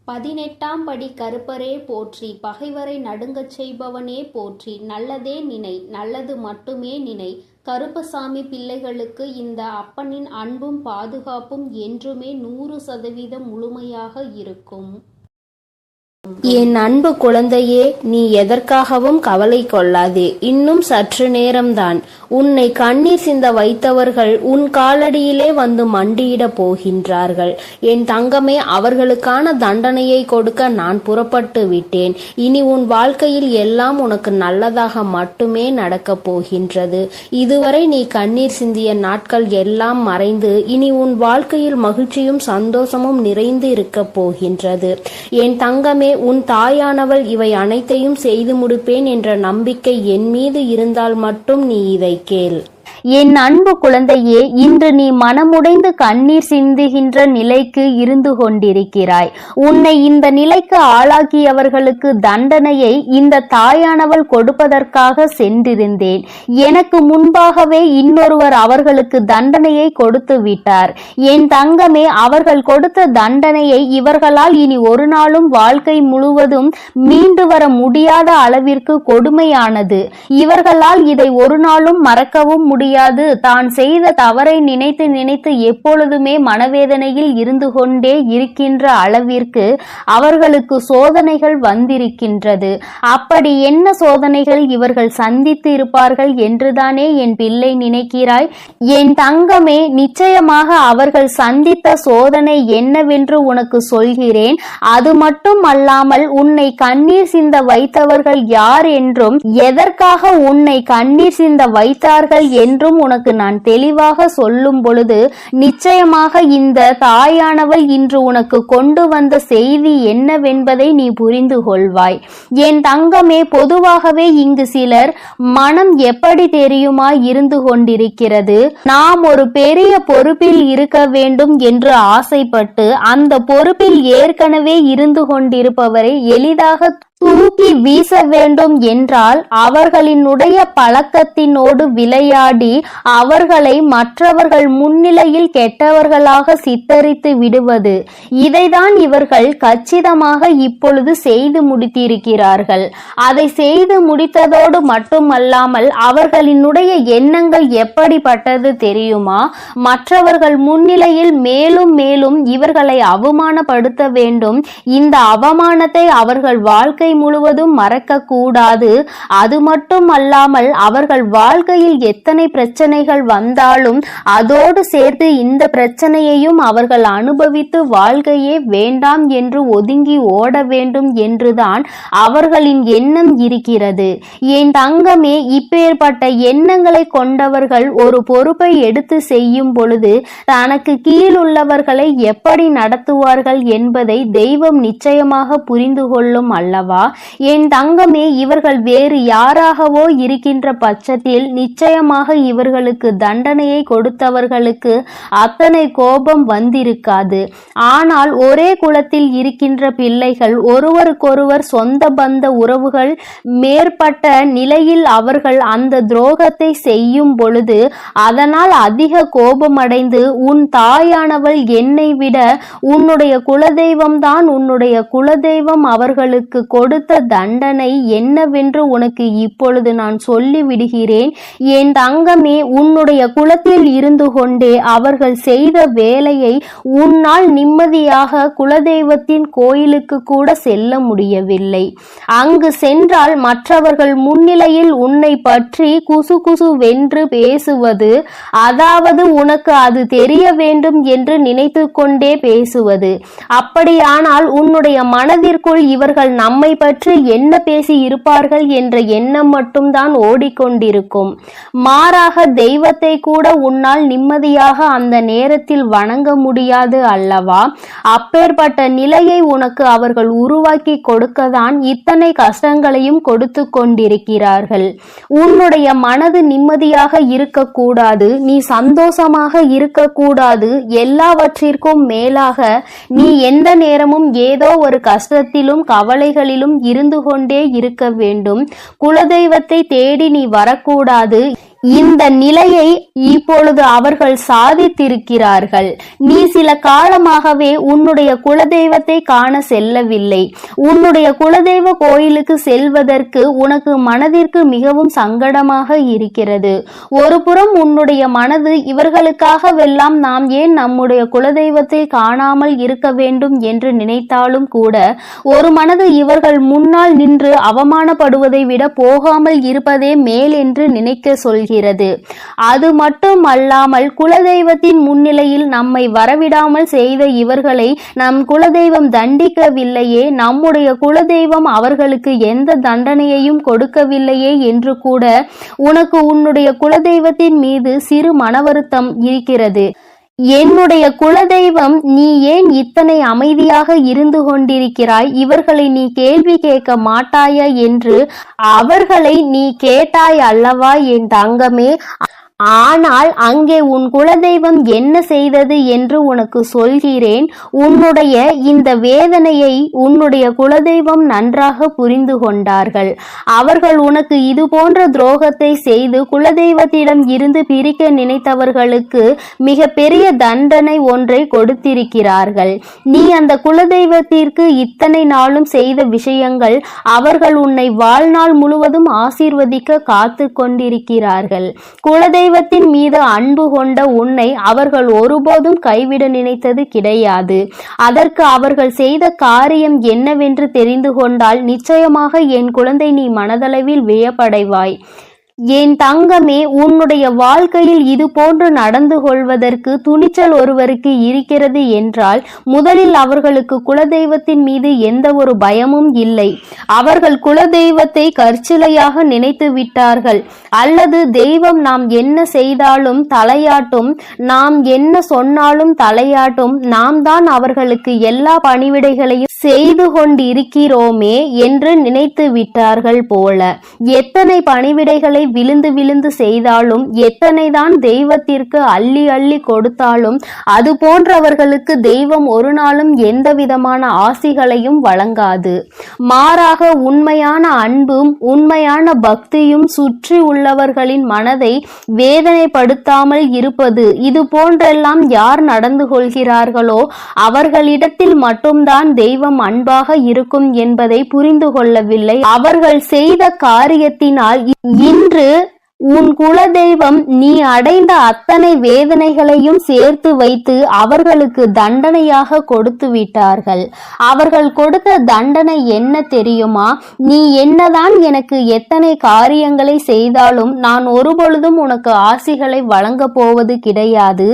18ஆம் படி கருப்பரே போற்றி, பகைவரை நடுங்கச் செய்பவனே போற்றி, நல்லதே நினை, நல்லது மட்டுமே நினை. கருப்பசாமி பிள்ளைகளுக்கு இந்த அப்பனின் அன்பும் பாதுகாப்பும் என்றுமே 100% முழுமையாக இருக்கும். என் அன்பு குழந்தையே, நீ எதற்காகவும் கவலை கொள்ளாதே. இன்னும் சற்று நேரம்தான். உன்னை கண்ணீர் சிந்த வைத்தவர்கள் உன் காலடியிலே வந்து மண்டியிட போகின்றார்கள். என் தங்கமே, அவர்களுக்கான தண்டனையை கொடுக்க நான் புறப்பட்டு விட்டேன். இனி உன் வாழ்க்கையில் எல்லாம் உனக்கு நல்லதாக மட்டுமே நடக்கப் போகின்றது. இதுவரை நீ கண்ணீர் சிந்திய நாட்கள் எல்லாம் மறைந்து இனி உன் வாழ்க்கையில் மகிழ்ச்சியும் சந்தோஷமும் நிறைந்து இருக்கப் போகின்றது. என் தங்கமே, உன் தாயானவள் இவை அனைத்தையும் செய்து முடிப்பேன் என்ற நம்பிக்கை என் மீது இருந்தால் மட்டும் நீ இதை கேள். என் அன்பு குழந்தையே, இன்று நீ மனமுடைந்து கண்ணீர் சிந்துகின்ற நிலைக்கு இருந்து கொண்டிருக்கிறாய். உன்னை இந்த நிலைக்கு ஆளாக்கியவர்களுக்கு தண்டனையை இந்த தாயானவள் கொடுப்பதற்காக சென்றிருந்தேன். எனக்கு முன்பாகவே இன்னொருவர் அவர்களுக்கு தண்டனையை கொடுத்து விட்டார். என் தங்கமே, அவர்கள் கொடுத்த தண்டனையை இவர்களால் இனி ஒரு நாளும் வாழ்க்கை முழுவதும் மீண்டு வர முடியாத அளவிற்கு கொடுமையானது. இவர்களால் இதை ஒரு நாளும் மறக்கவும் முடியாது. தான் செய்த தவறை நினைத்து நினைத்து எப்பொழுதுமே மனவேதனையில் இருந்து கொண்டே இருக்கின்ற அளவிற்கு அவர்களுக்கு சோதனைகள் வந்திருக்கின்றது. அப்படி என்ன சோதனைகள் இவர்கள் சந்தித்து இருப்பார்கள் என்றுதானே என் பிள்ளை நினைக்கிறாய்? என் தங்கமே, நிச்சயமாக அவர்கள் சந்தித்த சோதனை என்னவென்று உனக்கு சொல்கிறேன். அது மட்டும் அல்லாமல் உன்னை கண்ணீர் சிந்த வைத்தவர்கள் யார் என்றும் எதற்காக உன்னை கண்ணீர் சிந்த வைத்தார்கள் என்றும் உனக்கு நான் தெளிவாக சொல்லும் பொழுது நிச்சயமாக இந்த தாயானவள் இன்று உனக்கு கொண்டு வந்த செய்தி என்னவென்பதை நீ புரிந்து கொள்வாய். என் தங்கமே, பொதுவாகவே இங்கு சிலர் மனம் எப்படி தெரியுமா இருந்து கொண்டிருக்கிறது. நாம் ஒரு பெரிய பொறுப்பில் இருக்க வேண்டும் என்று ஆசைப்பட்டு அந்த பொறுப்பில் ஏற்கனவே இருந்து கொண்டிருப்பவரை எளிதாக தூக்கி வீச வேண்டும் என்றால் அவர்களினுடைய பழக்கத்தினோடு விளையாடி அவர்களை மற்றவர்கள் முன்னிலையில் கெட்டவர்களாக சித்தரித்து விடுவது. இதைதான் இவர்கள் கச்சிதமாக இப்பொழுது செய்து முடித்திருக்கிறார்கள். அதை செய்து முடித்ததோடு மட்டுமல்லாமல் அவர்களினுடைய எண்ணங்கள் எப்படிப்பட்டது தெரியுமா? மற்றவர்கள் முன்னிலையில் மேலும் மேலும் இவர்களை அவமானப்படுத்த வேண்டும். இந்த அவமானத்தை அவர்கள் வாழ்க்கை முழுவதும் மறக்க கூடாது. அது மட்டும் அல்லாமல் அவர்கள் வாழ்க்கையில் எத்தனை பிரச்சனைகள் வந்தாலும் அதோடு சேர்த்து இந்த பிரச்சனையையும் அவர்கள் அனுபவித்து வாழ்க்கையே வேண்டாம் என்று ஒதுங்கி ஓட வேண்டும் என்றுதான் அவர்களின் எண்ணம் இருக்கிறது. என் தங்கமே, இப்பேற்பட்ட எண்ணங்களை கொண்டவர்கள் ஒரு பொறுப்பை எடுத்து செய்யும் பொழுது தனக்கு கீழ் உள்ளவர்களை எப்படி நடத்துவார்கள் என்பதை தெய்வம் நிச்சயமாக புரிந்து கொள்ளும் அல்லவா? என் தங்கமே, இவர்கள் வேறு யாராகவோ இருக்கின்ற பட்சத்தில் நிச்சயமாக இவர்களுக்கு தண்டனையை கொடுத்தவர்களுக்கு அத்தனை கோபம் வந்திருக்காது. ஆனால் ஒரே குலத்தில் இருக்கின்ற பிள்ளைகள், ஒருவருக்கொருவர் சொந்த பந்த உறவுகள் மேற்பட்ட நிலையில் அவர்கள் அந்த துரோகத்தை செய்யும் பொழுது அதனால் அதிக கோபமடைந்து உன் தாயானவள் என்னை விட உன்னுடைய குலதெய்வம் தான் உன்னுடைய குலதெய்வம் அவர்களுக்கு கொடுத்த தண்டனை என்னவென்று உனக்கு இப்பொழுது நான் சொல்லி விடுகிறேன். என் தங்கமே, உன்னுடைய குலத்தில் இருந்து கொண்டே அவர்கள் செய்த வேலையை உன்னால் நிம்மதியாக குலதெய்வத்தின் கோயிலுக்கு கூட செல்ல முடியவில்லை. அங்கு சென்றால் மற்றவர்கள் முன்னிலையில் உன்னை பற்றி குசு குசு வென்று பேசுவது, அதாவது உனக்கு அது தெரிய வேண்டும் என்று நினைத்து கொண்டே பேசுவது. அப்படியானால் உன்னுடைய மனதிற்குள் இவர்கள் நம்மை பற்றி என்ன பேசி இருப்பார்கள் என்ற எண்ணம் மட்டும்தான் ஓடிக்கொண்டிருக்கும். மாறாக தெய்வத்தை கூட உன்னால் நிம்மதியாக அந்த நேரத்தில் வணங்க முடியாது அல்லவா? அப்பேற்பட்ட நிலையை உனக்கு அவர்கள் உருவாக்கி கொடுக்கத்தான் இத்தனை கஷ்டங்களையும் கொடுத்து கொண்டிருக்கிறார்கள். உன்னுடைய மனது நிம்மதியாக இருக்கக்கூடாது, நீ சந்தோஷமாக இருக்கக்கூடாது. எல்லாவற்றிற்கும் மேலாக நீ எந்த நேரமும் ஏதோ ஒரு கஷ்டத்திலும் கவலைகளிலும் இருந்து கொண்டே இருக்க வேண்டும். குலதெய்வத்தை தேடி நீ வரக்கூடாது. இந்த நிலையை இப்பொழுது அவர்கள் சாதித்திருக்கிறார்கள். நீ சில காலமாகவே உன்னுடைய குலதெய்வத்தை காண செல்லவில்லை. உன்னுடைய குலதெய்வ கோயிலுக்கு செல்வதற்கு உனக்கு மனதிற்கு மிகவும் சங்கடமாக இருக்கிறது. ஒரு புறம் உன்னுடைய மனது இவர்களுக்காகவெல்லாம் நாம் ஏன் நம்முடைய குலதெய்வத்தை காணாமல் இருக்க வேண்டும் என்று நினைத்தாலும் கூட ஒரு மனது இவர்கள் முன்னால் நின்று அவமானப்படுவதை விட போகாமல் இருப்பதே மேல் என்று நினைக்க சொல்கிறது. அது மட்டும் அல்லாமல் குலதெய்வத்தின் முன்னிலையில் நம்மை வரவிடாமல் செய்த இவர்களை நம் குலதெய்வம் தண்டிக்கவில்லையே, நம்முடைய குலதெய்வம் அவர்களுக்கு எந்த தண்டனையையும் கொடுக்கவில்லையே என்று கூட உனக்கு உன்னுடைய குலதெய்வத்தின் மீது சிறு மனவருத்தம் இருக்கிறது. என்னுடைய குலதெய்வம், நீ ஏன் இத்தனை அமைதியாக இருந்து கொண்டிருக்கிறாய்? இவர்களை நீ கேள்வி கேட்க மாட்டாயா என்று அவர்களை நீ கேட்டாய் அல்லவா என் தங்கமே? ஆனால் அங்கே உன் குலதெய்வம் என்ன செய்தது என்று உனக்கு சொல்கிறேன். உன்னுடைய இந்த வேதனையை உன்னுடைய குலதெய்வம் நன்றாக புரிந்து கொண்டார்கள். அவர்கள் உனக்கு இது போன்ற துரோகத்தை செய்து குலதெய்வத்திடம் இருந்து பிரிக்க நினைத்தவர்களுக்கு மிக பெரிய தண்டனை ஒன்றை கொடுத்திருக்கிறார்கள். நீ அந்த குலதெய்வத்திற்கு இத்தனை நாளும் செய்த விஷயங்கள் அவர்கள் உன்னை வாழ்நாள் முழுவதும் ஆசீர்வதிக்க காத்து கொண்டிருக்கிறார்கள். குலதெய்வத்தின் மீது அன்பு கொண்ட உன்னை அவர்கள் ஒருபோதும் கைவிட நினைத்தது கிடையாது. அதற்கு அவர்கள் செய்த காரியம் என்னவென்று தெரிந்து கொண்டால் நிச்சயமாக என் குழந்தை நீ மனதளவில் வியப்படைவாய். என் தங்கமே, உன்னுடைய வாழ்க்கையில் இது போன்று நடந்து கொள்வதற்கு துணிச்சல் ஒருவருக்கு இருக்கிறது என்றால் முதலில் அவர்களுக்கு குலதெய்வத்தின் மீது எந்த ஒரு பயமும் இல்லை. அவர்கள் குலதெய்வத்தை கற்சிலையாக நினைத்து விட்டார்கள். அல்லது தெய்வம் நாம் என்ன செய்தாலும் தலையாட்டும், நாம் என்ன சொன்னாலும் தலையாட்டும், நாம் தான் அவர்களுக்கு எல்லா பணிவிடைகளையும் செய்து கொண்டிருக்கிறோமே என்று நினைத்து விட்டார்கள் போல. எத்தனை பணிவிடைகளை விழுந்து விழுந்து செய்தாலும், எத்தனைதான் தெய்வத்திற்கு அள்ளி அள்ளி கொடுத்தாலும் அது போன்றவர்களுக்கு தெய்வம் ஒரு நாளும் எந்த விதமான ஆசிகளையும் வழங்காது. மாறாக உண்மையான அன்பும் உண்மையான பக்தியும் சுற்றி உள்ளவர்களின் மனதை வேதனைப்படுத்தாமல் இருப்பது, இது போன்றெல்லாம் யார் நடந்து கொள்கிறார்களோ அவர்களிடத்தில் மட்டும்தான் தெய்வம் அன்பாக இருக்கும் என்பதை புரிந்து கொள்ளவில்லை. அவர்கள் செய்த காரியத்தினால் இன்று உன் குலதெய்வம் நீ அடைந்த அத்தனை வேதனைகளையும் சேர்த்து வைத்து அவர்களுக்கு தண்டனையாக கொடுத்து விட்டார்கள். அவர்கள் கொடுத்த தண்டனை என்ன தெரியுமா? நீ என்னதான் எனக்கு எத்தனை காரியங்களை செய்தாலும் நான் ஒருபொழுதும் உனக்கு ஆசிகளை வழங்க போவது கிடையாது.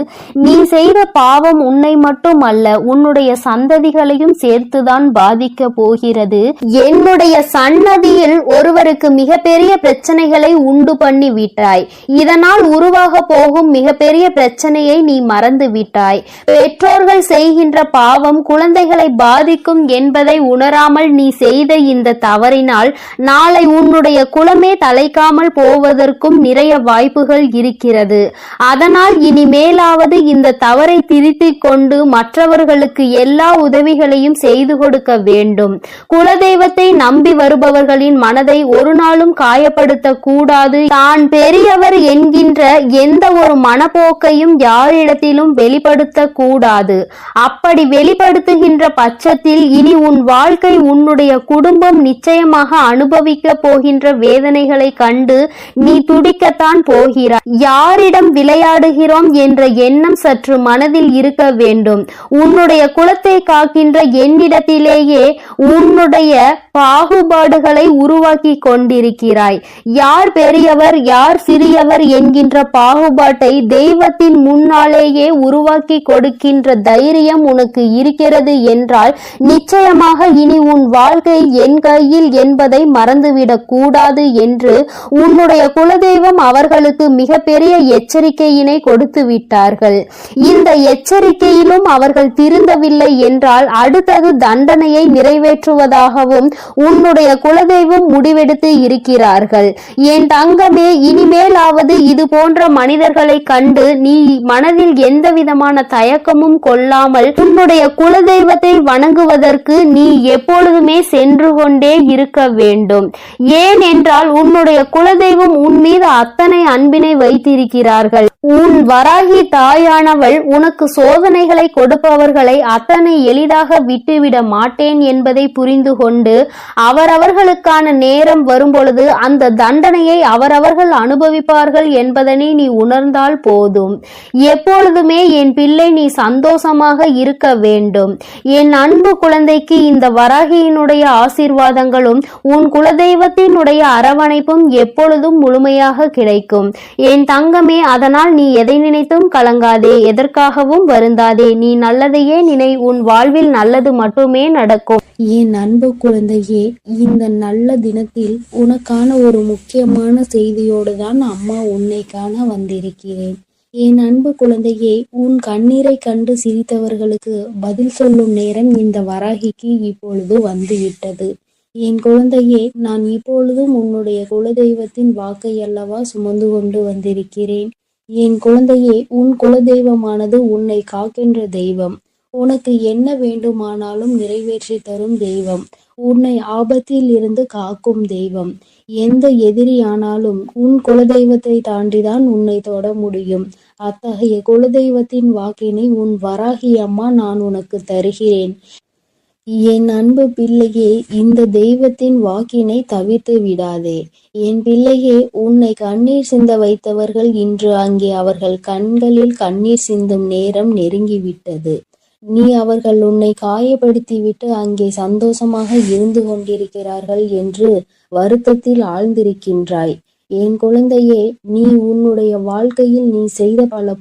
நீ செய்த பாவம் உன்னை மட்டும் அல்ல, உன்னுடைய சந்ததிகளையும் சேர்த்துதான் பாதிக்க போகிறது. என்னுடைய சன்னதியில் ஒருவருக்கு மிகப்பெரிய பிரச்சனைகளை உண்டு பண்ணி விட்டாய். இதனால் உருவாக போகும் மிகப்பெரிய பிரச்சனையை நீ மறந்து விட்டாய். பெற்றோர்கள் செய்கின்ற பாவம் குழந்தைகளை பாதிக்கும் என்பதை உணராமல் நீ செய்த இந்த தவறினால் நாளை உன்னுடைய குலமே தலைக்காமல் போவதற்கும் நிறைய வாய்ப்புகள் இருக்கிறது. அதனால் இனிமேலாவது இந்த தவறை திருத்திக் கொண்டு மற்றவர்களுக்கு எல்லா உதவிகளையும் செய்து கொடுக்க வேண்டும். குலதெய்வத்தை நம்பி வருபவர்களின் மனதை ஒரு நாளும் காயப்படுத்த கூடாது. தான் பெரியவர் என்கின்ற எந்த ஒரு மனப்போக்கையும் யாரிடத்திலும் வெளிப்படுத்த கூடாது. அப்படி வெளிப்படுத்துகின்ற பட்சத்தில் இனி உன் வாழ்க்கை, உன்னுடைய குடும்பம் நிச்சயமாக அனுபவிக்க போகின்ற வேதனைகளை கண்டு நீ துடிக்கத்தான் போகிறாய். யாரிடம் விளையாடுகிறோம் என்ற எண்ணம் சற்று மனதில் இருக்க வேண்டும். உன்னுடைய குலத்தை காக்கின்ற என்னிடத்திலேயே உன்னுடைய பாகுபாடுகளை உருவாக்கி கொண்டிருக்கிறாய். யார் பெரியவர் யார் சிறியவர் என்கின்ற பாகுபாட்டை தெய்வத்தின் முன்னாலேயே உருவாக்கி கொடுக்கின்ற தைரியம் உனக்கு இருக்கிறது என்றால் நிச்சயமாக இனி உன் வாழ்க்கை என் கையில் என்பதை மறந்துவிடக் கூடாது என்று உன்னுடைய குலதெய்வம் அவர்களுக்கு மிகப்பெரிய எச்சரிக்கையினை கொடுத்து விட்டார்கள். இந்த எச்சரிக்கையிலும் அவர்கள் திருந்தவில்லை என்றால் அடுத்தது தண்டனையை நிறைவேற்றுவதாகவும் உன்னுடைய குலதெய்வம் முடிவெடுத்து இருக்கிறார்கள். என் தங்கமே, இனிமேலாவது இது போன்ற மனிதர்களை கண்டு நீ மனதில் எந்த விதமான தயக்கமும் கொள்ளாமல் உன்னுடைய குலதெய்வத்தை வணங்குவதற்கு நீ எப்பொழுதுமே சென்று கொண்டே இருக்க வேண்டும். ஏனென்றால் உன்னுடைய குலதெய்வம் உன் மீது அத்தனை அன்பினை வைத்திருக்கிறார்கள். உன் வராகி தாயானவள் உனக்கு சோதனைகளை கொடுப்பவர்களை அத்தனை எளிதாக விட்டுவிட மாட்டேன் என்பதை புரிந்து கொண்டு அவரவர்களுக்கான நேரம் வரும்பொழுது அந்த தண்டனையை அவரவர்கள் அனுபவிப்பார்கள் என்பதனை நீ உணர்ந்தால் போதும். எப்பொழுதுமே என் பிள்ளை நீ சந்தோஷமாக இருக்க வேண்டும். என் அன்பு குழந்தைக்கு இந்த வராகியினுடைய ஆசீர்வாதங்களும் உன் குலதெய்வத்தினுடைய அரவணைப்பும் எப்பொழுதும் முழுமையாக கிடைக்கும். என் தங்கமே, அதனால் நீ எதை நினைத்தும் கலங்காதே, எதற்காகவும் வருந்தாதே. நீ நல்லதையே நினை, உன் வாழ்வில் நல்லது மட்டுமே நடக்கும். என் அன்பு குழந்தையே, இந்த நல்ல தினத்தில் உனக்கான ஒரு முக்கியமான செய்தியோடு தான் அம்மா உன்னை காண வந்திருக்கிறேன். என் அன்பு குழந்தையே, உன் கண்ணீரை கண்டு சிரித்தவர்களுக்கு பதில் சொல்லும் நேரம் இந்த வராகிக்கு இப்பொழுது வந்துவிட்டது. என் குழந்தையே, நான் இப்பொழுதும் உன்னுடைய குலதெய்வத்தின் வாக்கை அல்லவா சுமந்து கொண்டு வந்திருக்கிறேன். என் குழந்தையே, உன் குலதெய்வமானது உன்னை காக்கின்ற தெய்வம். உனக்கு என்ன வேண்டுமானாலும் நிறைவேற்றி தரும் தெய்வம். உன்னை ஆபத்தில் இருந்து காக்கும் தெய்வம். எந்த எதிரியானாலும் உன் குலதெய்வத்தை தாண்டிதான் உன்னை தொட முடியும். அத்தகைய குலதெய்வத்தின் வாக்கினை உன் வராகி அம்மா நான் உனக்கு தருகிறேன். என் அன்பு பிள்ளையே, இந்த தெய்வத்தின் வாக்கினை தவிர்த்து விடாதே. என் பிள்ளையே, உன்னை கண்ணீர் சிந்த வைத்தவர்கள் இன்று அங்கே அவர்கள் கண்களில் கண்ணீர் சிந்தும் நேரம் நெருங்கிவிட்டது. நீ அவர்கள் உன்னை காயப்படுத்திவிட்டு அங்கே சந்தோஷமாக இருந்து கொண்டிருக்கிறார்கள் என்று வருத்தத்தில் ஆழ்ந்திருக்கின்றாய். என் குழந்தையே, நீ உன்னுடைய வாழ்க்கையில் நீ செய்த பல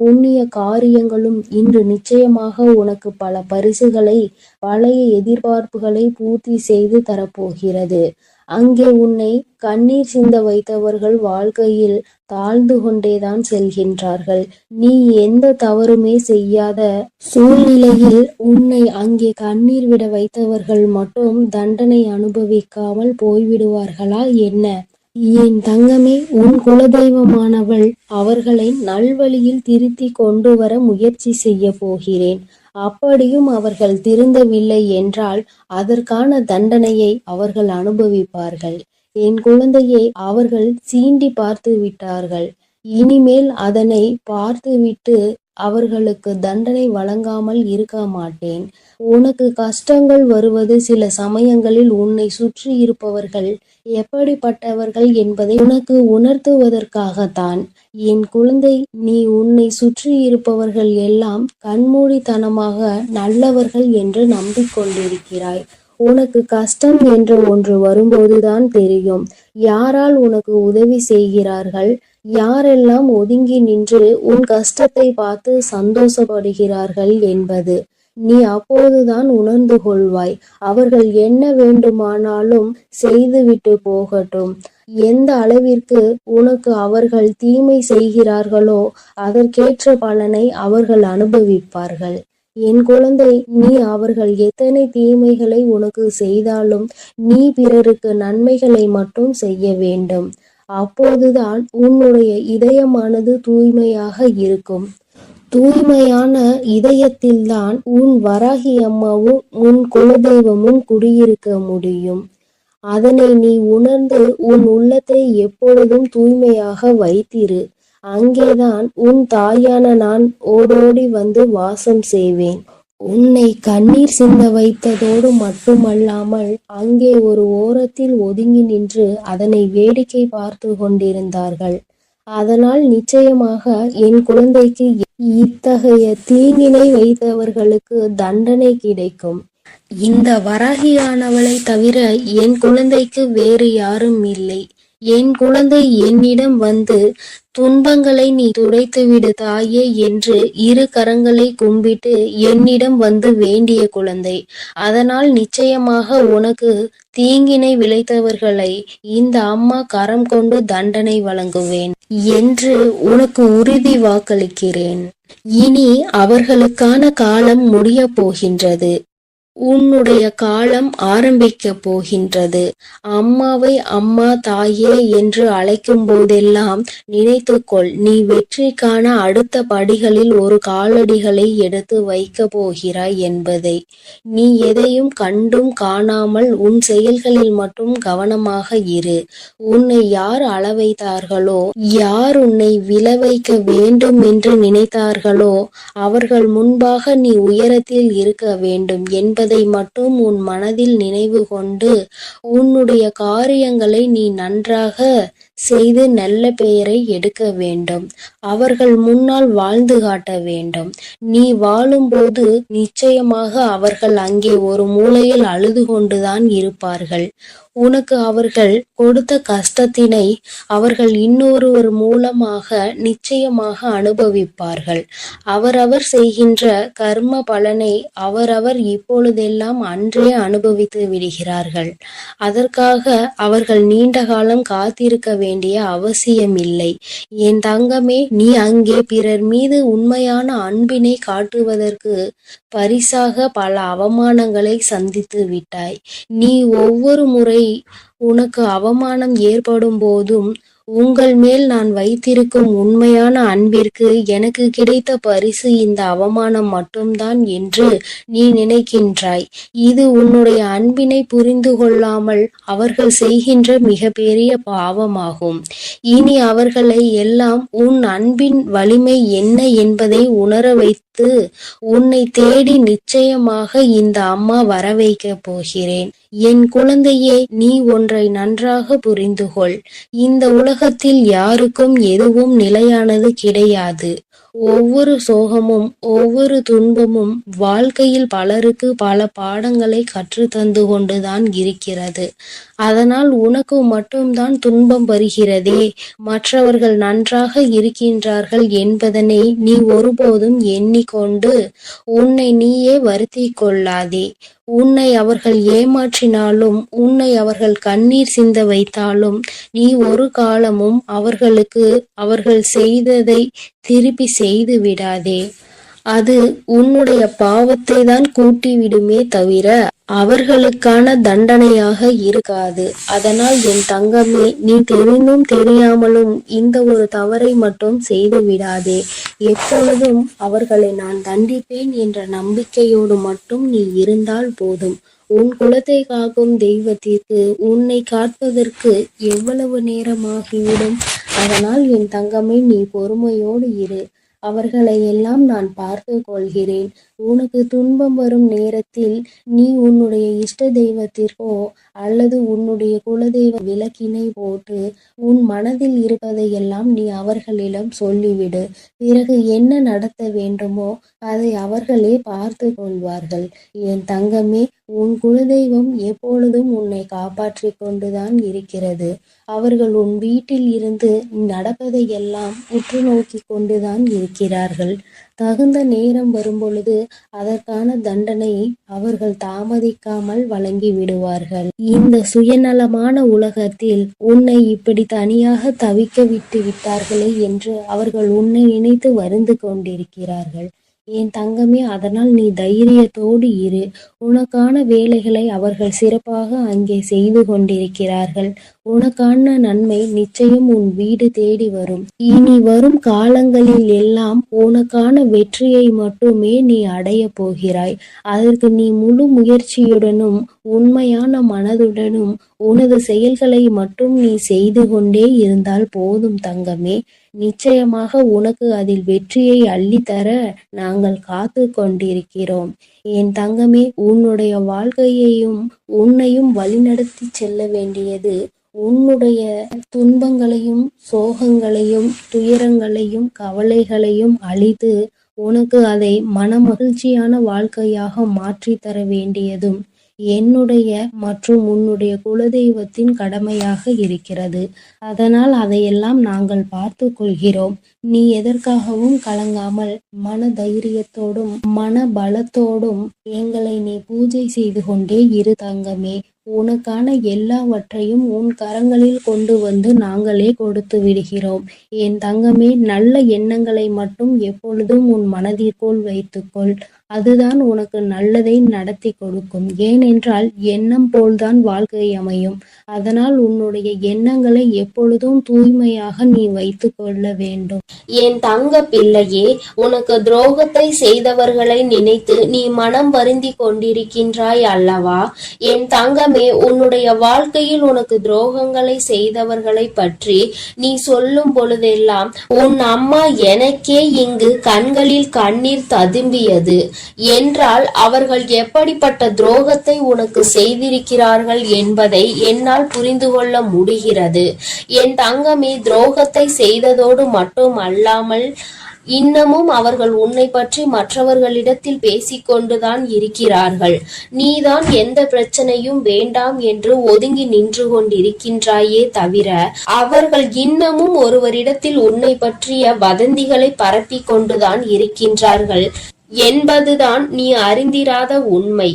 புண்ணிய காரியங்களும் இன்று நிச்சயமாக உனக்கு பல பரிசுகளை, பழைய எதிர்பார்ப்புகளை பூர்த்தி செய்து தரப்போகிறது. அங்கே உன்னை கண்ணீர் சிந்த வைத்தவர்கள் வாழ்க்கையில் தாழ்ந்து கொண்டேதான் செல்கின்றார்கள். நீ எந்த தவறுமே செய்யாத சூழ்நிலையில் உன்னை அங்கே கண்ணீர் விட வைத்தவர்கள் மட்டும் தண்டனை அனுபவிக்காமல் போய்விடுவார்களா என்ன? என் தங்கமே, உன் குலதெய்வமானவள் அவர்களை நல்வழியில் திருத்தி கொண்டு வர முயற்சி செய்ய போகிறேன். அப்படியும் அவர்கள் திருந்தவில்லை என்றால் அதற்கான தண்டனையை அவர்கள் அனுபவிப்பார்கள். என் குழந்தையை அவர்கள் சீண்டி பார்த்து விட்டார்கள். இனிமேல் அதனை பார்த்துவிட்டு அவர்களுக்கு தண்டனை வழங்காமல் இருக்க மாட்டேன். உனக்கு கஷ்டங்கள் வருவது சில சமயங்களில் உன்னை சுற்றி இருப்பவர்கள் எப்படிப்பட்டவர்கள் என்பதை உனக்கு உணர்த்துவதற்காகத்தான். என் குழந்தை, நீ உன்னை சுற்றி இருப்பவர்கள் எல்லாம் கண்மூடித்தனமாக நல்லவர்கள் என்று நம்பிக்கொண்டிருக்கிறாய். உனக்கு கஷ்டம் என்ற ஒன்று வரும்போதுதான் தெரியும் யாரால் உனக்கு உதவி செய்கிறார்கள், யாரெல்லாம் ஒதுங்கி நின்று உன் கஷ்டத்தை பார்த்து சந்தோஷப்படுகிறார்கள் என்பது. நீ அப்போதுதான் உணர்ந்து கொள்வாய். அவர்கள் என்ன வேண்டுமானாலும் செய்துவிட்டு போகட்டும். எந்த அளவிற்கு உனக்கு அவர்கள் தீமை செய்கிறார்களோ அதற்கேற்ற பலனை அவர்கள் அனுபவிப்பார்கள். என் குழந்தை, நீ அவர்கள் எத்தனை தீமைகளை உனக்கு செய்தாலும் நீ பிறருக்கு நன்மைகளை மட்டும் செய்ய வேண்டும். அப்போதுதான் உன்னுடைய இதயமானது தூய்மையாக இருக்கும். தூய்மையான இதயத்தில்தான் உன் வராகி அம்மாவும் உன் குலதெய்வமும் குடியிருக்க முடியும். அதனை நீ உணர்ந்து உன் உள்ளத்தை எப்பொழுதும் தூய்மையாக வைத்திரு. அங்கேதான் உன் தாயான நான் ஓடோடி வந்து வாசம் செய்வேன். உன்னை கண்ணீர் சிந்த வைத்ததோடு மட்டுமல்லாமல் அங்கே ஒரு ஓரத்தில் ஒதுங்கி நின்று அதனை வேடிக்கை பார்த்து கொண்டிருந்தார்கள். அதனால் நிச்சயமாக என் குழந்தைக்கு இத்தகைய தீங்கினை வைத்தவர்களுக்கு தண்டனை கிடைக்கும். இந்த வராகியானவளை தவிர என் குழந்தைக்கு வேறு யாரும் இல்லை. என் குழந்தை என்னிடம் வந்து துன்பங்களை நீ துடைத்துவிடு தாயே என்று இரு கரங்களை கும்பிட்டு என்னிடம் வந்து வேண்டிய குழந்தை. அதனால் நிச்சயமாக உனக்கு தீங்கினை விளைத்தவர்களை இந்த அம்மா கரம் கொண்டு தண்டனை வழங்குவேன் என்று உனக்கு உறுதி வாக்களிக்கிறேன். இனி அவர்களுக்கான காலம் முடிய போகின்றது. உன்னுடைய காலம் ஆரம்பிக்கப் போகின்றது. அம்மாவை அம்மா, தாயே என்று அழைக்கும் போதெல்லாம் நினைத்துக்கொள், நீ வெற்றிக்கான அடுத்த படிகளில் ஒரு காலடிகளை எடுத்து வைக்கப் போகிறாய் என்பதை. நீ எதையும் கண்டும் காணாமல் உன் செயல்களில் மட்டும் கவனமாக இரு. உன்னை யார் அளவைத்தார்களோ, யார் உன்னை விழவைக்க வேண்டும் என்று நினைத்தார்களோ, அவர்கள் முன்பாக நீ உயரத்தில் இருக்க வேண்டும் என்பதை மட்டும் உன் மனதில் நினைவு கொண்டு உன்னுடைய காரியங்களை நீ நன்றாக செய்து நல்ல பெயரை எடுக்க வேண்டும். அவர்கள் முன்னால் வாழ்ந்து காட்ட வேண்டும். நீ வாழும்போது நிச்சயமாக அவர்கள் அங்கே ஒரு மூலையில் அழுது கொண்டுதான் இருப்பார்கள். உனக்கு அவர்கள் கொடுத்த கஷ்டத்தினை அவர்கள் இன்னொருவர் மூலமாக நிச்சயமாக அனுபவிப்பார்கள். அவரவர் செய்கின்ற கர்ம பலனை அவரவர் இப்பொழுதெல்லாம் அன்றே அனுபவித்து விடுகிறார்கள். அதற்காக அவர்கள் நீண்ட காலம் காத்திருக்க வேண்டிய அவசியமில்லை. என் தங்கமே, நீ அங்கே பிறர் மீது உண்மையான அன்பினை காட்டுவதற்கு பரிசாக பல அவமானங்களை சந்தித்து விட்டாய். நீ ஒவ்வொரு முறை உனக்கு அவமானம் ஏற்படும் போதும் உங்கள் மேல் நான் வைத்திருக்கும் உண்மையான அன்பிற்கு எனக்கு கிடைத்த பரிசு இந்த அவமானம் மட்டும்தான் என்று நீ நினைக்கின்றாய். இது உன்னுடைய அன்பினை புரிந்து கொள்ளாமல் அவர்கள் செய்கின்ற மிகப்பெரிய பாவமாகும். இனி அவர்களை எல்லாம் உன் அன்பின் வலிமை என்ன என்பதை உணர வைத்து உன்னை தேடி நிச்சயமாக இந்த அம்மா வரவைக்க போகிறேன். என் குழந்தையே, நீ ஒன்றை நன்றாக புரிந்து கொள். இந்த உலகத்தில் யாருக்கும் எதுவும் நிலையானது கிடையாது. ஒவ்வொரு சோகமும் ஒவ்வொரு துன்பமும் வாழ்க்கையில் பலருக்கு பல பாடங்களை கற்று தந்து கொண்டுதான் இருக்கிறது. அதனால் உனக்கு மட்டும்தான் துன்பம் வருகிறதே, மற்றவர்கள் நன்றாக இருக்கின்றார்கள் என்பதனை நீ ஒருபோதும் எண்ணிக்கொண்டு உன்னை நீயே வருத்தி கொள்ளாதே. உன்னை அவர்கள் ஏமாற்றினாலும், உன்னை அவர்கள் கண்ணீர் சிந்த வைத்தாலும், நீ ஒரு காலமும் அவர்களுக்கு அவர்கள் செய்ததை திருப்பி செய்து விடாதே. அது உன்னுடைய பாவத்தை தான் கூட்டிவிடுமே தவிர அவர்களுக்கான தண்டனையாக இருக்காது. அதனால் என் தங்கமே, நீ தெரிந்தும் தெரியாமலும் இந்த ஒரு தவறை மட்டும் செய்து விடாதே. எப்பொழுதும் அவர்களை நான் தண்டிப்பேன் என்ற நம்பிக்கையோடு மட்டும் நீ இருந்தால் போதும். உன் குலத்தை காக்கும் தெய்வத்திற்கு உன்னை காப்பதற்கு எவ்வளவு நேரமாகிவிடும். அதனால் என் தங்கமே, நீ பொறுமையோடு இரு. அவர்களை எல்லாம் நான் பார்த்து கொள்கிறேன். உனக்கு துன்பம் வரும் நேரத்தில் நீ உன்னுடைய இஷ்ட தெய்வத்திற்கோ அல்லது உன்னுடைய குலதெய்வ விளக்கினை போட்டு உன் மனதில் இருப்பதையெல்லாம் நீ அவர்களிடம் சொல்லிவிடு. பிறகு என்ன நடத்த வேண்டுமோ அதை அவர்களே பார்த்து கொள்வார்கள். என் தங்கமே, உன் குலதெய்வம் எப்பொழுதும் உன்னை காப்பாற்றி கொண்டுதான் இருக்கிறது. அவர்கள் உன் வீட்டில் இருந்து நடப்பதையெல்லாம் உற்று நோக்கி கொண்டுதான் இருக்கிறார்கள். தகுந்த நேரம் வரும்பொழுது அதற்கான தண்டனையை அவர்கள் தாமதிக்காமல் வழங்கி விடுவார்கள். இந்த சுயநலமான உலகத்தில் உன்னை இப்படி தனியாக தவிக்க விட்டு விட்டார்களே என்று அவர்கள் உன்னை நினைத்து வருந்து கொண்டிருக்கிறார்கள். என் தங்கமே, அதனால் நீ தைரியத்தோடு இரு. உனக்கான வேலைகளை அவர்கள் சிறப்பாக அங்கே செய்து கொண்டிருக்கிறார்கள். உனக்கான நன்மை நிச்சயம் உன் வீடு தேடி வரும். இனி வரும் காலங்களில் எல்லாம் உனக்கான வெற்றியை மட்டுமே நீ அடைய போகிறாய். அதற்கு நீ முழு முயற்சியுடனும் உண்மையான மனதுடனும் உனது செயல்களை மட்டும் நீ செய்து கொண்டே இருந்தால் போதும் தங்கமே. நிச்சயமாக உனக்கு அதில் வெற்றியை அள்ளித்தர நாங்கள் காத்து கொண்டிருக்கிறோம். என் தங்கமே, உன்னுடைய வாழ்க்கையையும் உன்னையும் வழிநடத்தி செல்ல வேண்டியது உன்னுடைய துன்பங்களையும் சோகங்களையும் துயரங்களையும் கவலைகளையும் அழித்து உனக்கு அதை மனமகிழ்ச்சியான வாழ்க்கையாக மாற்றி தர வேண்டியதும் என்னுடைய மற்றும் உன்னுடைய குலதெய்வத்தின் கடமையாக இருக்கிறது. அதனால் அதையெல்லாம் நாங்கள் பார்த்து கொள்கிறோம். நீ எதற்காகவும் கலங்காமல் மன தைரியத்தோடும் மன பலத்தோடும் எங்களை நீ பூஜை செய்து கொண்டே இரு தங்கமே. உனக்கான எல்லாவற்றையும் உன் கரங்களில் கொண்டு வந்து நாங்களே கொடுத்து விடுகிறோம். என் தங்கமே, நல்ல எண்ணங்களை மட்டும் எப்பொழுதும் உன் மனதிற்குள் வைத்துக்கொள். அதுதான் உனக்கு நல்லதை நடத்தி கொடுக்கும். ஏனென்றால் எண்ணம் போல்தான் வாழ்க்கை அமையும். அதனால் உன்னுடைய எண்ணங்களை எப்பொழுதும் தூய்மையாக நீ வைத்து கொள்ள வேண்டும். என் தங்க பிள்ளையே, உனக்கு துரோகத்தை செய்தவர்களை நினைத்து நீ மனம் வருந்தி கொண்டிருக்கின்றாய் அல்லவா? என் தங்கமே, உன்னுடைய வாழ்க்கையில் உனக்கு துரோகங்களை செய்தவர்களை பற்றி நீ சொல்லும் பொழுதெல்லாம் உன் அம்மா எனக்கே இங்கு கண்களில் கண்ணீர் ததும்பியது. என்றால் அவர்கள் எப்படிப்பட்ட துரோகத்தை உனக்கு செய்திருக்கிறார்கள் என்பதை என்னால் புரிந்து கொள்ள முடிகிறது. என் தங்கமே, துரோகத்தை செய்ததோடு மட்டும் அல்லாமல் இன்னமும் அவர்கள் உன்னை பற்றி மற்றவர்களிடத்தில் பேசிக்கொண்டுதான் இருக்கிறார்கள். நீதான் எந்த பிரச்சனையும் வேண்டாம் என்று ஒதுங்கி நின்று கொண்டிருக்கின்றாயே தவிர அவர்கள் இன்னமும் ஒருவரிடத்தில் உன்னை பற்றிய வதந்திகளை பரப்பி கொண்டுதான் இருக்கின்றார்கள் என்பதுதான் நீ அறிந்திராத உண்மை.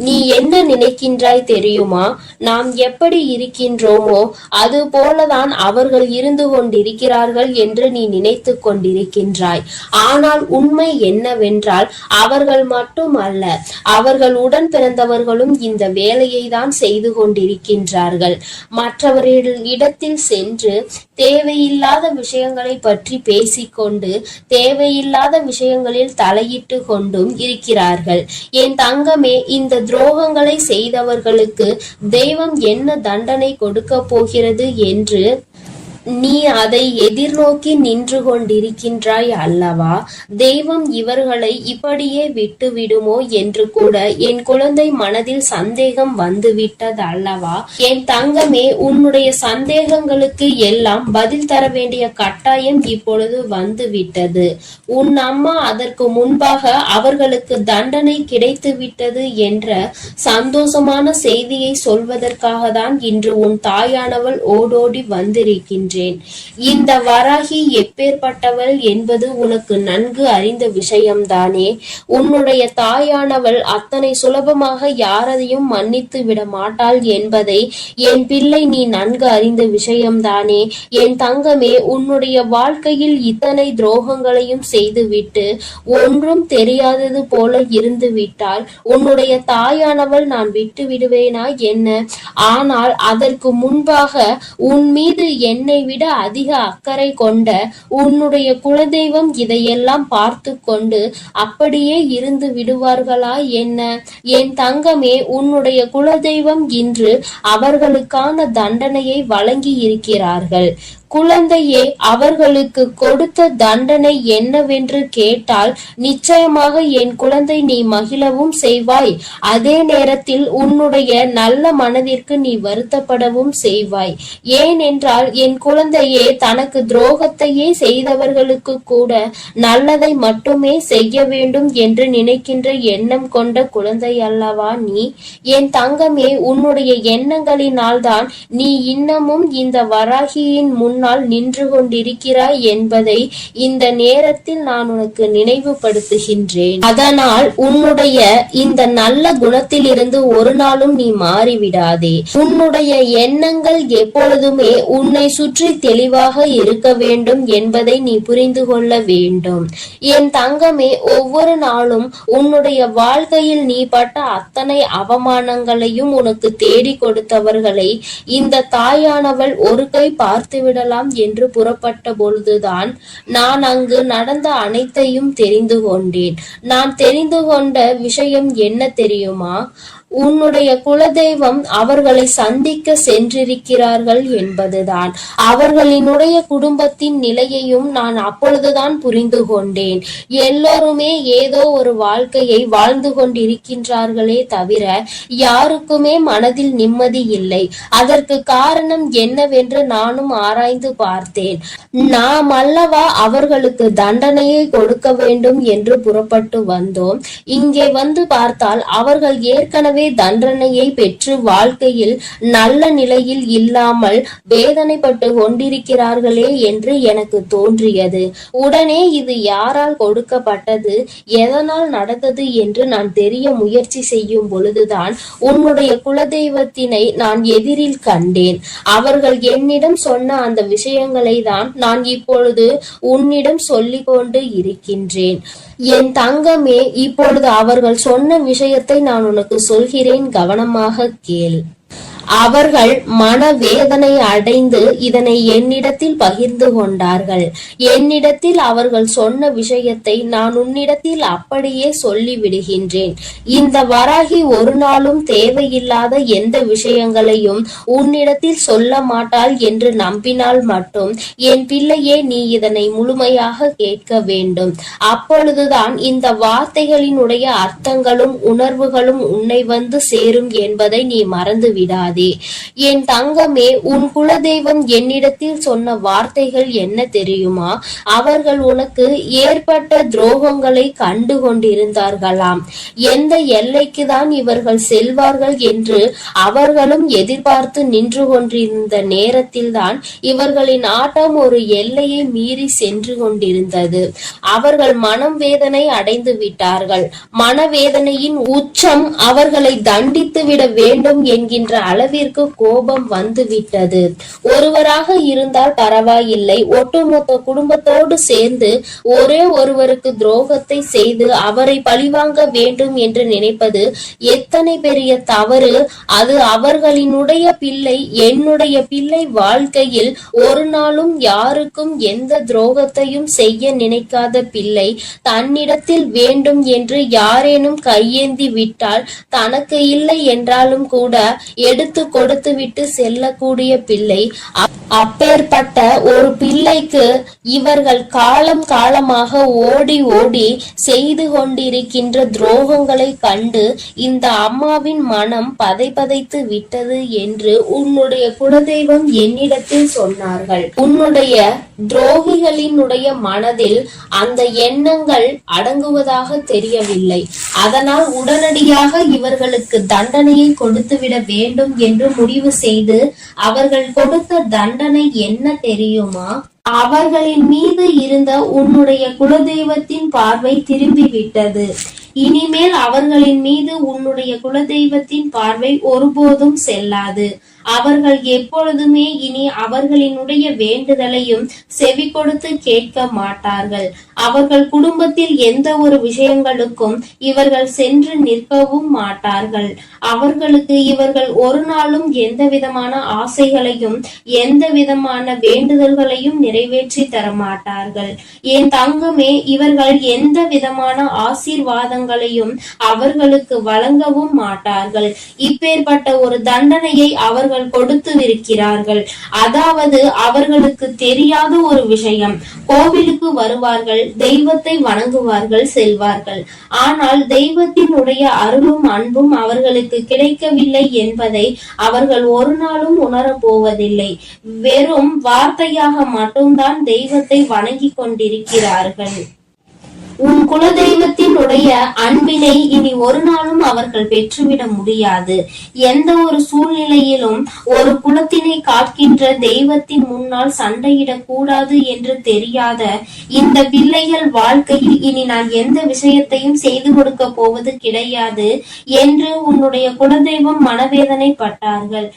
நீ என்ன நினைக்கின்றாய் தெரியுமா? நாம் எப்படி இருக்கின்றோமோ அது போலதான் அவர்கள் இருந்து கொண்டிருக்கிறார்கள் என்று நீ நினைத்து கொண்டிருக்கின்றாய். ஆனால் உண்மை என்னவென்றால் அவர்கள் மட்டும் அல்ல, அவர்கள் உடன் பிறந்தவர்களும் இந்த வேலையை தான் செய்து கொண்டிருக்கின்றார்கள். மற்றவர்களிடத்தில் சென்று தேவையில்லாத விஷயங்களை பற்றி பேசிக்கொண்டு தேவையில்லாத விஷயங்களில் தலையிட்டு கொண்டும் இருக்கிறார்கள். என் தங்கமே, இந்த துரோகங்களை செய்தவர்களுக்கு தெய்வம் என்ன தண்டனை கொடுக்க போகிறது என்று நீ அதை எதிர்நோக்கி நின்று கொண்டிருக்கின்றாய் அல்லவா? தெய்வம் இவர்களை இப்படியே விட்டு விடுமோ என்று கூட என் குழந்தை மனதில் சந்தேகம் வந்துவிட்டது அல்லவா? என் தங்கமே, உன்னுடைய சந்தேகங்களுக்கு எல்லாம் பதில் தர வேண்டிய கட்டாயம் இப்பொழுது வந்துவிட்டது. உன் அம்மா அதற்கு முன்பாக அவர்களுக்கு தண்டனை கிடைத்து விட்டது என்ற சந்தோஷமான செய்தியை சொல்வதற்காக தான் இன்று உன் தாயானவள் ஓடோடி வந்திருக்கின்ற. இந்த வராகி எப்பேற்பட்டவள் என்பது உனக்கு நன்கு அறிந்த விஷயம்தானே. உன்னுடைய தாயானவள் அத்தனை சுலபமாக யாரையும் மன்னித்து விட மாட்டாள் என்பதை என் பிள்ளை நீ நன்கு அறிந்த விஷயம்தானே. என் தங்கமே, உன்னுடைய வாழ்க்கையில் இத்தனை துரோகங்களையும் செய்துவிட்டு ஒன்றும் தெரியாதது போல இருந்து விட்டால் உன்னுடைய தாயானவள் நான் விட்டு விடுவேனா என்ன? ஆனால் அதற்கு முன்பாக உன் மீது என்னை விட அதிக அக்கறை கொண்ட உன்னுடைய குலதெய்வம் இதையெல்லாம் பார்த்து கொண்டு அப்படியே இருந்து விடுவார்களா என்ன? என் தங்கமே, உன்னுடைய குலதெய்வம் இன்று அவர்களுக்கான தண்டனையை வழங்கி இருக்கிறார்கள். குழந்தையே, அவர்களுக்கு கொடுத்த தண்டனை என்னவென்று கேட்டால் நிச்சயமாக என் குழந்தை நீ மகிழவும் செய்வாய். அதே நேரத்தில் உன்னுடைய நல்ல மனதிற்கு நீ வருத்தப்படவும் செய்வாய். ஏனென்றால் என் குழந்தையே, தனக்கு துரோகத்தையே செய்தவர்களுக்கு கூட நல்லதை மட்டுமே செய்ய வேண்டும் என்று நினைக்கின்ற எண்ணம் கொண்ட குழந்தை அல்லவா நீ? என் தங்கமே, உன்னுடைய எண்ணங்களினால் தான் நீ இன்னமும் இந்த வராகியின் முன் நின்று கொண்டிருக்கிறாய் என்பதை இந்த நேரத்தில் நான் உனக்கு நினைவுபடுத்துகின்றேன். அதனால் உன்னுடைய இந்த நல்ல குணத்தில் இருந்து ஒரு நாளும் நீ மாறிவிடாதே. உன்னுடைய எண்ணங்கள் எப்பொழுதுமே உன்னை சுற்றி தெளிவாக இருக்க வேண்டும் என்பதை நீ புரிந்து கொள்ள வேண்டும். என் தங்கமே, ஒவ்வொரு நாளும் உன்னுடைய வாழ்க்கையில் நீ பட்ட அத்தனை அவமானங்களையும் உனக்கு தேடி கொடுத்தவர்களை இந்த தாயானவள் ஒரு கை பார்த்துவிட என்று புறப்பட்ட பொழுதுதான் நான் அங்கு நடந்த அனைத்தையும் தெரிந்து கொண்டேன். நான் தெரிந்து கொண்ட விஷயம் என்ன தெரியுமா? உன்னுடைய குலதெய்வம் அவர்களை சந்திக்க சென்றிருக்கிறார்கள் என்பதுதான். அவர்களினுடைய குடும்பத்தின் நிலையையும் நான் அப்பொழுதுதான் புரிந்து கொண்டேன். எல்லோருமே ஏதோ ஒரு வாழ்க்கையை வாழ்ந்து கொண்டிருக்கின்றார்களே தவிர யாருக்குமே மனதில் நிம்மதி இல்லை. அதற்கு காரணம் என்னவென்று நானும் ஆராய்ந்து பார்த்தேன். நாம் அல்லவா அவர்களுக்கு தண்டனையை கொடுக்க வேண்டும் என்று புறப்பட்டு வந்தோம். இங்கே வந்து பார்த்தால் அவர்கள் ஏற்கனவே தண்டனையை பெற்று வாழ்க்கையில் நல்ல நிலையில் இல்லாமல் வேதனைப்பட்டு கொண்டிருக்கிறார்களே என்று எனக்கு தோன்றியது. உடனே இது யாரால் கொடுக்கப்பட்டது, எதனால் நடந்தது என்று நான் தெரிய முயற்சி செய்யும் பொழுதுதான் உன்னுடைய குலதெய்வத்தினை நான் எதிரில் கண்டேன். அவர்கள் என்னிடம் சொன்ன அந்த விஷயங்களை தான் நான் இப்பொழுது உன்னிடம் சொல்லிக் கொண்டு இருக்கின்றேன். என் தங்கமே, இப்பொழுது அவர்கள் சொன்ன விஷயத்தை நான் உனக்கு சொல்கிறேன், கவனமாக கேள். அவர்கள் மனவேதனை அடைந்து இதனை என்னிடத்தில் பகிர்ந்து கொண்டார்கள். என்னிடத்தில் அவர்கள் சொன்ன விஷயத்தை நான் உன்னிடத்தில் அப்படியே சொல்லி விடுகின்றேன். இந்த வராகி ஒரு நாளும் தேவையில்லாத எந்த விஷயங்களையும் உன்னிடத்தில் சொல்ல மாட்டாள் என்று நம்பினால் மட்டும் என் பிள்ளையே, நீ இதனை முழுமையாக கேட்க வேண்டும். அப்பொழுதுதான் இந்த வார்த்தைகளினுடைய அர்த்தங்களும் உணர்வுகளும் உன்னை வந்து சேரும் என்பதை நீ மறந்து விடாதே. என் தங்கமே, உன் குலதெய்வம் என்னிடத்தில் சொன்ன வார்த்தைகள் என்ன தெரியுமா? அவர்கள் உனக்கு ஏற்பட்ட துரோகங்களை கண்டு கொண்டிருந்தார்களாம். எந்த எல்லைக்கு தான் இவர்கள் செல்வார்கள் என்று அவர்களும் எதிர்பார்த்து நின்று கொண்டிருந்த நேரத்தில் தான் இவர்களின் ஆட்டம் ஒரு எல்லையை மீறி சென்று கொண்டிருந்தது. அவர்கள் மனம் வேதனை அடைந்து விட்டார்கள். மனவேதனையின் உச்சம் அவர்களை தண்டித்து விட வேண்டும் என்கின்ற அளவிற்கு கோபம் வந்து விட்டது. ஒருவராக இருந்தால் பரவாயில்லை, ஒட்டுமொத்த குடும்பத்தோடு சேர்ந்து ஒரே ஒருவருக்கு துரோகத்தை செய்து அவரை பழிவாங்க வேண்டும் என்று நினைப்பது எத்தனை பெரிய தவறு! அது அவர்களினுடைய பிள்ளை, என்னுடைய பிள்ளை வாழ்க்கையில் ஒரு நாளும் யாருக்கும் எந்த துரோகத்தையும் செய்ய நினைக்காத பிள்ளை தன்னிடத்தில் வேண்டும் என்று யாரேனும் கையேந்தி விட்டால் தனக்கு இல்லை என்றாலும் கூட எடுத்து கொடுத்து விட்டு செல்லக்கூடிய பிள்ளை. அப்பேற்பட்ட ஒரு பிள்ளைக்கு இவர்கள் காலம் காலமாக ஓடி ஓடி செய்து கொண்டிருக்கின்ற துரோகங்களை கண்டு இந்த அம்மாவின் மனம் பதைத்து விட்டது என்று உன்னுடைய குலதெய்வம் என்னிடத்தில் சொன்னார்கள். உன்னுடைய துரோகிகளினுடைய மனதில் அந்த எண்ணங்கள் அடங்குவதாக தெரியவில்லை. அதனால் உடனடியாக இவர்களுக்கு தண்டனையை கொடுத்துவிட வேண்டும் என்று முடிவு செய்து அவர்கள் கொடுத்த தண்டனை என்ன தெரியுமா? அவர்களின் மீது இருந்த உன்னுடைய குலதெய்வத்தின் பார்வை திரும்பி விட்டது. இனிமேல் அவர்களின் மீது உன்னுடைய குலதெய்வத்தின் பார்வை ஒருபோதும் செல்லாது. அவர்கள் எப்பொழுதுமே இனி அவர்களினுடைய வேண்டுதலையும் செவி கொடுத்து கேட்க மாட்டார்கள். அவர்கள் குடும்பத்தில் எந்த ஒரு விஷயங்களுக்கும் இவர்கள் சென்று நிற்கவும் மாட்டார்கள். அவர்களுக்கு இவர்கள் ஒரு நாளும் எந்த விதமான ஆசைகளையும் எந்த விதமான வேண்டுதல்களையும் நிறைவேற்றி தர மாட்டார்கள். என் தங்கமே, இவர்கள் எந்த விதமான ஆசீர்வாதங்களையும் அவர்களுக்கு வழங்கவும் மாட்டார்கள். இப்பேற்பட்ட ஒரு தண்டனையை அவர்கள் கொடுத்துவிருக்கிறார்கள். அதாவது அவர்களுக்கு தெரியாத ஒரு விஷயம். கோவிலுக்கு வருவார்கள், தெய்வத்தை வணங்குவார்கள், செல்வார்கள். ஆனால் தெய்வத்தினுடைய அருளும் அன்பும் அவர்களுக்கு கிடைக்கவில்லை என்பதை அவர்கள் ஒரு நாளும் உணரப் போவதில்லை. வெறும் வார்த்தையாக மட்டும்தான் தெய்வத்தை வணங்கி கொண்டிருக்கிறார்கள். உன் குலதெய்வத்தினுடைய அன்பினை இனி ஒரு நாளும் அவர்கள் பெற்றுவிட முடியாது. எந்த ஒரு சூழ்நிலையிலும் ஒரு குலத்தினை காக்கின்ற தெய்வத்தின் முன்னால் சண்டையிடக் கூடாது என்று தெரியாத இந்த பிள்ளைகள் வாழ்க்கையில் இனி நான் எந்த விஷயத்தையும் செய்து கொடுக்க போவது கிடையாது என்று உன்னுடைய குலதெய்வம் மனவேதனை பட்டார்கள்.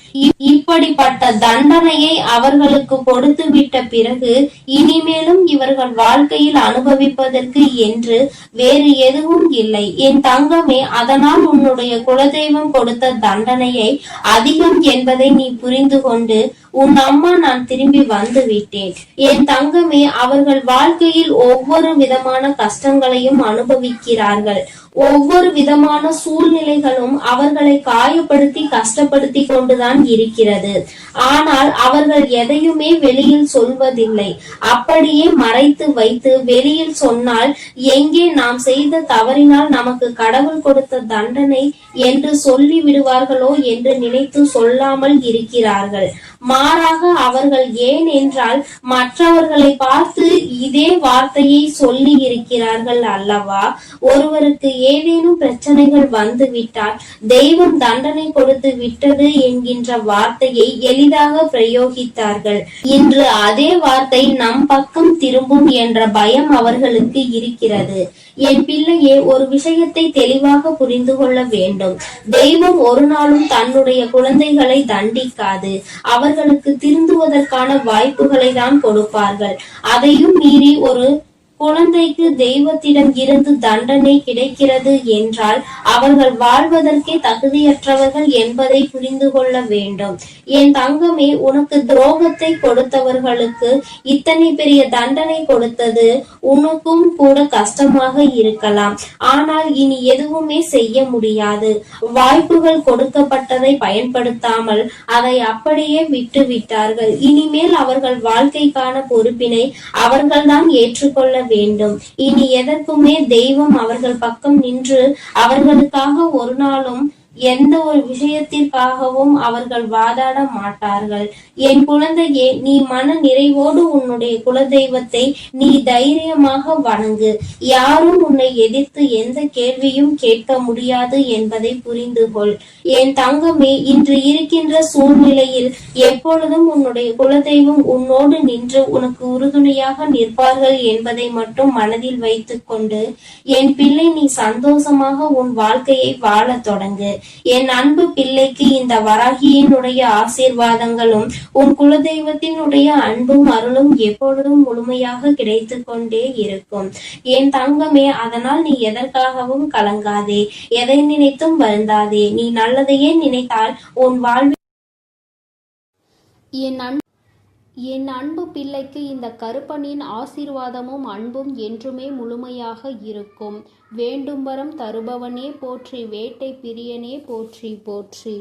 இப்படிப்பட்ட தண்டனையை அவர்களுக்கு கொடுத்து விட்ட பிறகு இனிமேலும் இவர்கள் வாழ்க்கையில் அனுபவிப்பதற்கு என்று வேறு எதுவும் இல்லை. என் தங்கமே, அதனால் உன்னுடைய குலதெய்வம் கொடுத்த தண்டனையை அதிகம் என்பதை நீ புரிந்து கொண்டு உன் அம்மா நான் திரும்பி வந்து விட்டேன். என் தங்கமே, அவர்கள் வாழ்க்கையில் ஒவ்வொரு விதமான கஷ்டங்களையும் அனுபவிக்கிறார்கள். ஒவ்வொரு விதமான சூழ்நிலைகளும் அவர்களை காயப்படுத்தி கஷ்டப்படுத்தி கொண்டுதான் இருக்கிறது. ஆனால் அவர்கள் எதையுமே வெளியில் சொல்வதில்லை. அப்படியே மறைத்து வைத்து வெளியில் சொன்னால் எங்கே நாம் செய்த தவறினால் நமக்கு கடவுள் கொடுத்த தண்டனை என்று சொல்லி விடுவார்களோ என்று நினைத்து சொல்லாமல் இருக்கிறார்கள். மாறாக அவர்கள் ஏன் என்றால் மற்றவர்களை பார்த்து இதே வார்த்தையை சொல்லி இருக்கிறார்கள் அல்லவா? ஒருவருக்கு ஏதேனும் பிரச்சனைகள் வந்து விட்டால் தெய்வம் தண்டனை கொடுத்து விட்டது என்கின்ற வார்த்தையை எளிதாக பிரயோகித்தார்கள். இன்று அதே வார்த்தை நம் பக்கம் திரும்பும் என்ற பயம் அவர்களுக்கு இருக்கிறது. என் பிள்ளையே, ஒரு விஷயத்தை தெளிவாக புரிந்து கொள்ள வேண்டும். தெய்வம் ஒரு நாளும் தன்னுடைய குழந்தைகளை தண்டிக்காது. அவர்களுக்கு திருந்துவதற்கான வாய்ப்புகளை தான் கொடுப்பார்கள். அதையும் மீறி ஒரு குழந்தைக்கு தெய்வத்திடம் இருந்து தண்டனை கிடைக்கிறது என்றால் அவர்கள் வாழ்வதற்கே தகுதியற்றவர்கள் என்பதை புரிந்து கொள்ள வேண்டும். என் தங்கமே, உனக்கு துரோகத்தை கொடுத்தவர்களுக்கு இத்தனை பெரிய தண்டனை கொடுத்தது உனக்கும் கூட கஷ்டமாக இருக்கலாம். ஆனால் இனி எதுவுமே செய்ய முடியாது. வாய்ப்புகள் கொடுக்கப்பட்டதை பயன்படுத்தாமல் அதை அப்படியே விட்டு விட்டார்கள். இனிமேல் அவர்கள் வாழ்க்கைக்கான பொறுப்பினை அவர்கள்தான் ஏற்றுக்கொள்ள வேண்டும். இனி எதற்குமே தெய்வம் அவர்கள் பக்கம் நின்று அவர்களுக்காக ஒரு நாளும் எந்த ஒரு விஷயத்திற்காகவும் அவர்கள் வாதாட மாட்டார்கள். என் குழந்தையே, நீ மன நிறைவோடு உன்னுடைய குலதெய்வத்தை நீ தைரியமாக வணங்கு. யாரும் உன்னை எதிர்த்து எந்த கேள்வியும் கேட்க முடியாது என்பதை புரிந்து கொள். என் தங்கமே, இன்று இருக்கின்ற சூழ்நிலையில் எப்பொழுதும் உன்னுடைய குலதெய்வம் உன்னோடு நின்று உனக்கு உறுதுணையாக நிற்பார்கள் என்பதை மட்டும் மனதில் வைத்துக் கொண்டு என் பிள்ளை, நீ சந்தோஷமாக உன் வாழ்க்கையை வாழ தொடங்கு. என் அன்பு பிள்ளைக்கு இந்த வராகியினுடைய ஆசீர்வாதங்களும் உன் குலதெய்வத்தினுடைய அன்பும் அருளும் எப்பொழுதும் முழுமையாக கிடைத்து கொண்டே இருக்கும். என் தங்கமே, அதனால் நீ எதற்காகவும் கலங்காதே, எதை நினைத்தும் வருந்தாதே. நீ நல்லதையே நினைத்தால் உன் வாழ்வில் என் அன்பு பிள்ளைக்கு இந்த கருப்பனின் ஆசீர்வாதமும் அன்பும் என்றுமே முழுமையாக இருக்கும். வேண்டும் வரம் தருபவனே போற்றி, வேட்டை பிரியனே போற்றி போற்றி.